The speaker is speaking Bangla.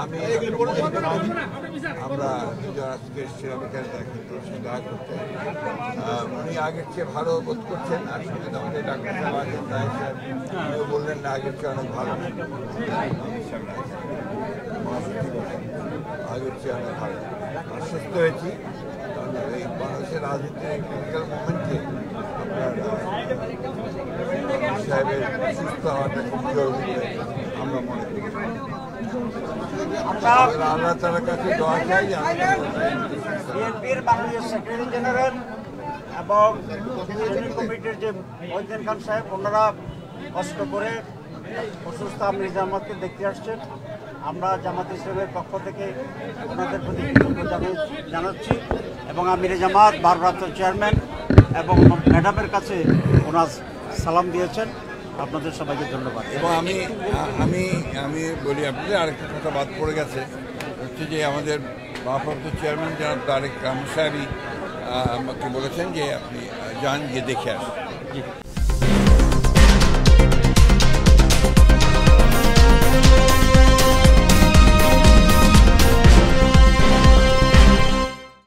আমি আমরা দুজন আজকে এসেছিলাম এখানে দেখা করতে। উনি আগের চেয়ে ভালো বোধ করছেন, আর সঙ্গে আমাদের ডাক্তার সাহেব আছেন, তাই উনিও বললেন না আগের চেয়ে অনেক ভালো, আগের চেয়ে অনেক ভালো। আশ্বস্ত হয়েছি, কারণ এই বাংলাদেশের রাজনীতির ক্রিটিক্যাল মোমেন্টে আপনার সাহেবের সুস্থ হওয়াটা খুব জরুরি আমরা মনে করি। আল্লাহ তাআলার কাছে দোয়া চাই। বিএনপির বাংলাদেশ সেক্রেটারি জেনারেল এবং স্ট্যান্ডিং কমিটির যে মহিউদ্দিন খান সাহেব, ওনারা কষ্ট করে অসুস্থ আমির জামাতকে দেখতে আসছেন। আমরা জামাত ইসলামের পক্ষ থেকে ওনাদের প্রতি কৃতজ্ঞতা জানাচ্ছি এবং আমির জামাত ভারপ্রাপ্ত চেয়ারম্যান এবং ম্যাডামের কাছে ওনার সালাম দিয়েছেন। আপনাদের সবাইকে ধন্যবাদ। এবং আমি বলি, আপনাদের আরেকটা কথা বাদ পড়ে গেছে, হচ্ছে যে আমাদের ভারপ্রাপ্ত চেয়ারম্যান জনাব তারেক রহমান সাহেবই আমাকে বলেছেন যে আপনি যান, গিয়ে দেখে আসেন।